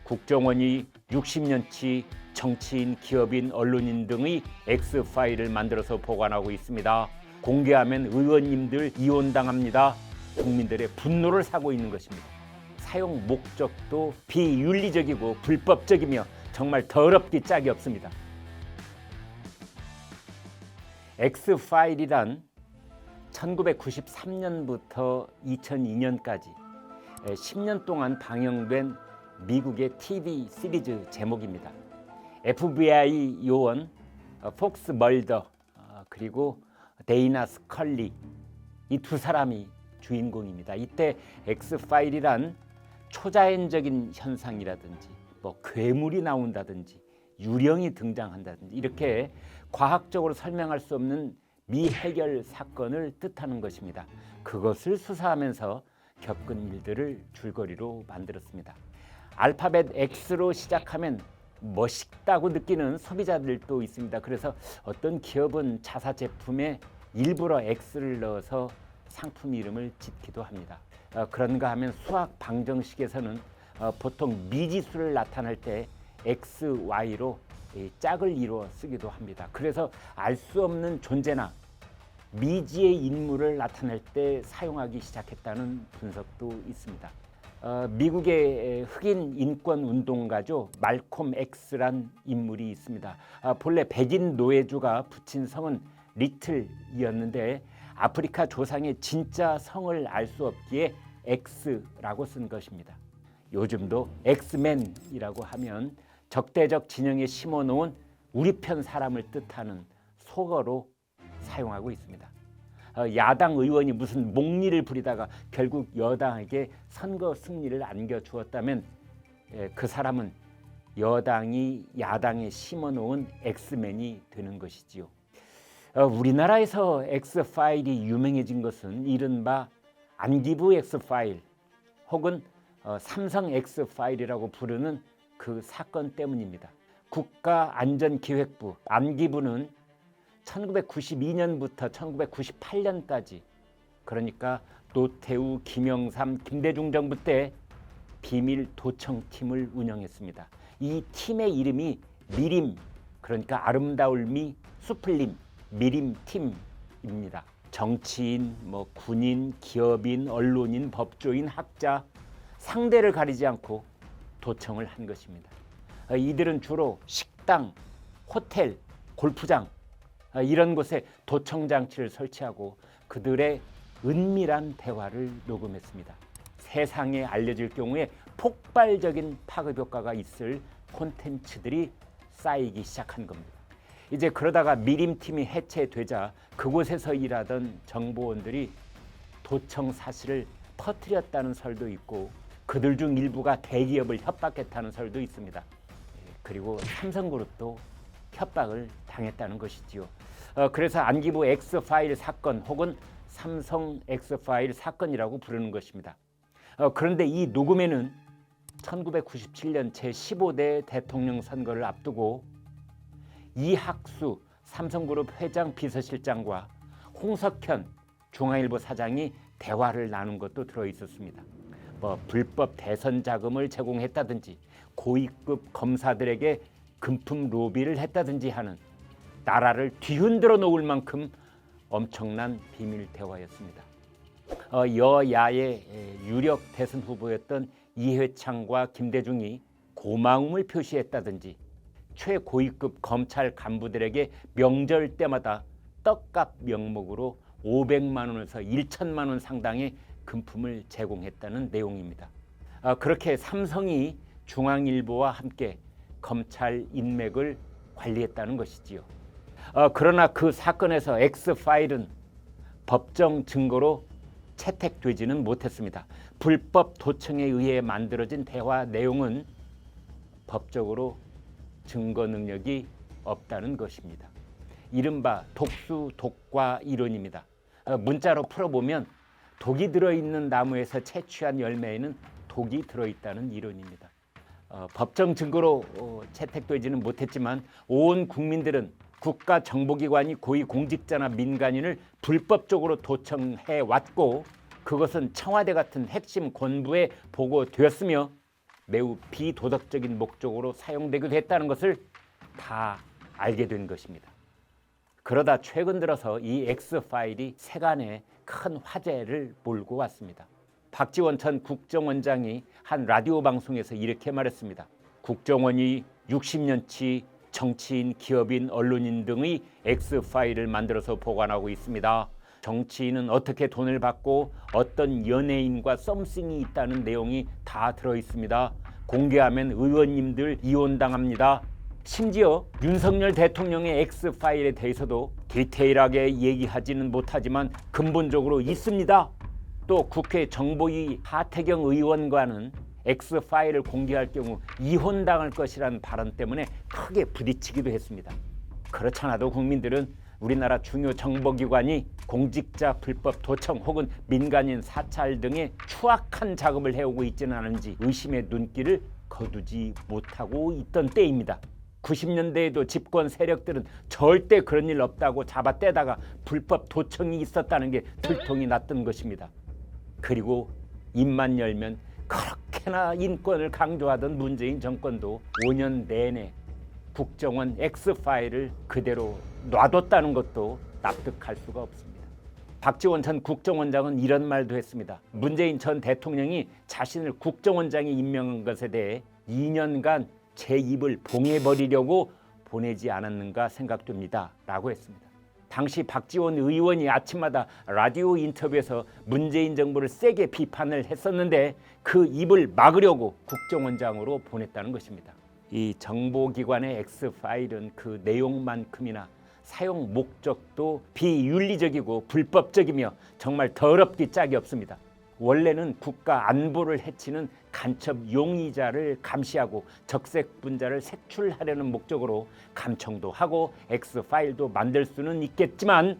국정원이 60년치 정치인, 기업인, 언론인 등의 X파일을 만들어서 보관하고 있습니다. 공개하면 의원님들 이혼당합니다. 국민들의 분노를 사고 있는 것입니다. 사용 목적도 비윤리적이고 불법적이며 정말 더럽기 짝이 없습니다. X파일이란 1993년부터 2002년까지 10년 동안 방영된 미국의 TV 시리즈 제목입니다. FBI 요원 폭스 멀더 그리고 데이나 스컬리 이 두 사람이 주인공입니다. 이때 X파일이란 초자연적인 현상이라든지 괴물이 나온다든지 유령이 등장한다든지 이렇게 과학적으로 설명할 수 없는 미해결 사건을 뜻하는 것입니다. 그것을 수사하면서 겪은 일들을 줄거리로 만들었습니다. 알파벳 X로 시작하면 멋있다고 느끼는 소비자들도 있습니다. 그래서 어떤 기업은 자사 제품에 일부러 X를 넣어서 상품 이름을 짓기도 합니다. 그런가 하면 수학 방정식에서는 보통 미지수를 나타낼 때 XY로 짝을 이루어 쓰기도 합니다. 그래서 알 수 없는 존재나 미지의 인물을 나타낼 때 사용하기 시작했다는 분석도 있습니다. 미국의 흑인 인권 운동가죠. 말콤 X란 인물이 있습니다. 본래 백인 노예주가 붙인 성은 리틀이었는데 아프리카 조상의 진짜 성을 알 수 없기에 X라고 쓴 것입니다. 요즘도 엑스맨이라고 하면 적대적 진영에 심어놓은 우리 편 사람을 뜻하는 속어로 사용하고 있습니다. 야당 의원이 무슨 목리를 부리다가 결국 여당에게 선거 승리를 안겨주었다면 그 사람은 여당이 야당에 심어놓은 엑스맨이 되는 것이지요. 우리나라에서 X파일이 유명해진 것은 이른바 안기부 X파일 혹은 삼성 X파일이라고 부르는 그 사건 때문입니다. 국가안전기획부 안기부는 1992년부터 1998년까지 그러니까 노태우, 김영삼, 김대중 정부 때 비밀 도청팀을 운영했습니다. 이 팀의 이름이 미림, 그러니까 아름다울 미, 수풀림, 미림팀입니다. 정치인, 군인, 기업인, 언론인, 법조인, 학자 상대를 가리지 않고 도청을 한 것입니다. 이들은 주로 식당, 호텔, 골프장 이런 곳에 도청 장치를 설치하고 그들의 은밀한 대화를 녹음했습니다. 세상에 알려질 경우에 폭발적인 파급 효과가 있을 콘텐츠들이 쌓이기 시작한 겁니다. 이제 그러다가 미림팀이 해체되자 그곳에서 일하던 정보원들이 도청 사실을 퍼뜨렸다는 설도 있고 그들 중 일부가 대기업을 협박했다는 설도 있습니다. 그리고 삼성그룹도 협박을 당했다는 것이지요. 그래서 안기부 X파일 사건 혹은 삼성 X파일 사건이라고 부르는 것입니다. 그런데 이 녹음에는 1997년 제15대 대통령 선거를 앞두고 이학수 삼성그룹 회장 비서실장과 홍석현 중앙일보 사장이 대화를 나눈 것도 들어있었습니다. 불법 대선 자금을 제공했다든지 고위급 검사들에게 금품 로비를 했다든지 하는 나라를 뒤흔들어 놓을 만큼 엄청난 비밀 대화였습니다. 여야의 유력 대선 후보였던 이회창과 김대중이 고마움을 표시했다든지 최고위급 검찰 간부들에게 명절 때마다 떡값 명목으로 500만 원에서 1천만 원 상당의 금품을 제공했다는 내용입니다. 그렇게 삼성이 중앙일보와 함께 검찰 인맥을 관리했다는 것이지요. 그러나 그 사건에서 X파일은 법정 증거로 채택되지는 못했습니다. 불법 도청에 의해 만들어진 대화 내용은 법적으로 증거 능력이 없다는 것입니다. 이른바 독수 독과 이론입니다. 문자로 풀어보면 독이 들어있는 나무에서 채취한 열매에는 독이 들어있다는 이론입니다. 법정 증거로 채택되지는 못했지만 온 국민들은 국가정보기관이 고위공직자나 민간인을 불법적으로 도청해 왔고 그것은 청와대 같은 핵심 권부에 보고되었으며 매우 비도덕적인 목적으로 사용되기도 했다는 것을 다 알게 된 것입니다. 그러다 최근 들어서 이 X파일이 세간에 큰 화제를 몰고 왔습니다. 박지원 전 국정원장이 한 라디오 방송에서 이렇게 말했습니다. 국정원이 60년치 정치인, 기업인, 언론인 등의 X파일을 만들어서 보관하고 있습니다. 정치인은 어떻게 돈을 받고 어떤 연예인과 썸씽이 있다는 내용이 다 들어있습니다. 공개하면 의원님들 이혼당합니다. 심지어 윤석열 대통령의 X파일에 대해서도 디테일하게 얘기하지는 못하지만 근본적으로 있습니다. 또 국회 정보위 하태경 의원과는 X파일을 공개할 경우 이혼당할 것이라는 발언 때문에 크게 부딪히기도 했습니다. 그렇잖아도 국민들은 우리나라 중요 정보기관이 공직자 불법 도청 혹은 민간인 사찰 등의 추악한 작업을 해오고 있지는 않은지 의심의 눈길을 거두지 못하고 있던 때입니다. 90년대에도 집권 세력들은 절대 그런 일 없다고 잡아떼다가 불법 도청이 있었다는 게 들통이 났던 것입니다. 그리고 입만 열면 그렇게나 인권을 강조하던 문재인 정권도 5년 내내 국정원 X파일을 그대로 놔뒀다는 것도 납득할 수가 없습니다. 박지원 전 국정원장은 이런 말도 했습니다. 문재인 전 대통령이 자신을 국정원장에 임명한 것에 대해 2년간 제 입을 봉해버리려고 보내지 않았는가 생각됩니다. 라고 했습니다. 당시 박지원 의원이 아침마다 라디오 인터뷰에서 문재인 정부를 세게 비판을 했었는데 그 입을 막으려고 국정원장으로 보냈다는 것입니다. 이 정보기관의 X파일은 그 내용만큼이나 사용 목적도 비윤리적이고 불법적이며 정말 더럽기 짝이 없습니다. 원래는 국가 안보를 해치는 간첩 용의자를 감시하고 적색 분자를 색출하려는 목적으로 감청도 하고 X파일도 만들 수는 있겠지만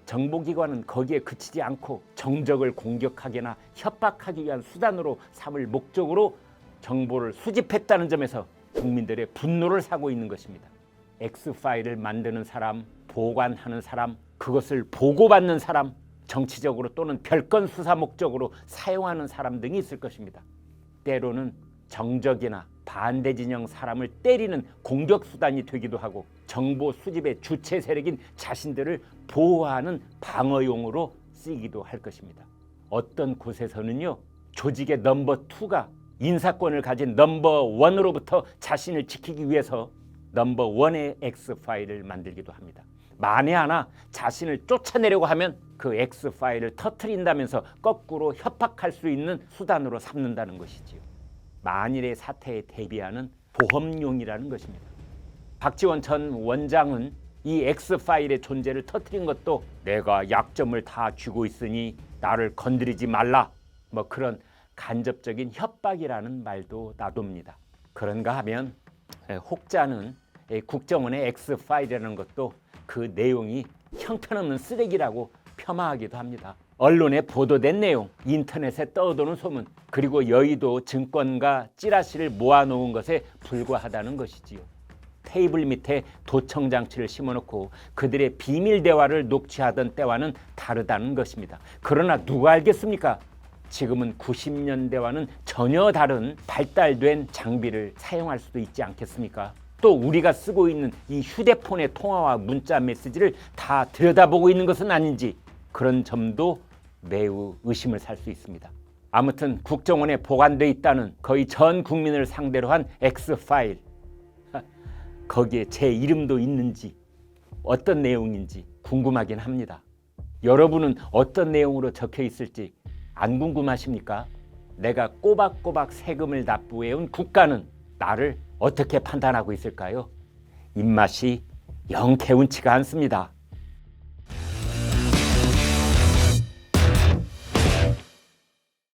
정보기관은 거기에 그치지 않고 정적을 공격하거나 협박하기 위한 수단으로 삼을 목적으로 정보를 수집했다는 점에서 국민들의 분노를 사고 있는 것입니다. X파일을 만드는 사람, 보관하는 사람, 그것을 보고받는 사람, 정치적으로 또는 별건 수사 목적으로 사용하는 사람 등이 있을 것입니다. 때로는 정적이나 반대 진영 사람을 때리는 공격 수단이 되기도 하고 정보 수집의 주체 세력인 자신들을 보호하는 방어용으로 쓰이기도 할 것입니다. 어떤 곳에서는요, 조직의 넘버 2가 인사권을 가진 넘버 1으로부터 자신을 지키기 위해서 넘버 1의 X파일을 만들기도 합니다. 만에 하나 자신을 쫓아내려고 하면 그 X파일을 터뜨린다면서 거꾸로 협박할 수 있는 수단으로 삼는다는 것이지요. 만일의 사태에 대비하는 보험용이라는 것입니다. 박지원 전 원장은 이 X파일의 존재를 터뜨린 것도 내가 약점을 다 쥐고 있으니 나를 건드리지 말라, 뭐 그런 간접적인 협박이라는 말도 놔둡니다. 그런가 하면 혹자는 국정원의 X파일이라는 것도 그 내용이 형편없는 쓰레기라고 폄하하기도 합니다. 언론에 보도된 내용, 인터넷에 떠도는 소문, 그리고 여의도 증권가 찌라시를 모아놓은 것에 불과하다는 것이지요. 테이블 밑에 도청 장치를 심어놓고 그들의 비밀 대화를 녹취하던 때와는 다르다는 것입니다. 그러나 누가 알겠습니까? 지금은 90년대와는 전혀 다른 발달된 장비를 사용할 수도 있지 않겠습니까? 또 우리가 쓰고 있는 이 휴대폰의 통화와 문자 메시지를 다 들여다보고 있는 것은 아닌지 그런 점도 매우 의심을 살 수 있습니다. 아무튼 국정원에 보관돼 있다는 거의 전 국민을 상대로 한 X파일, 거기에 제 이름도 있는지 어떤 내용인지 궁금하긴 합니다. 여러분은 어떤 내용으로 적혀 있을지 안 궁금하십니까? 내가 꼬박꼬박 세금을 납부해온 국가는 나를 어떻게 판단하고 있을까요? 입맛이 영 개운치가 않습니다.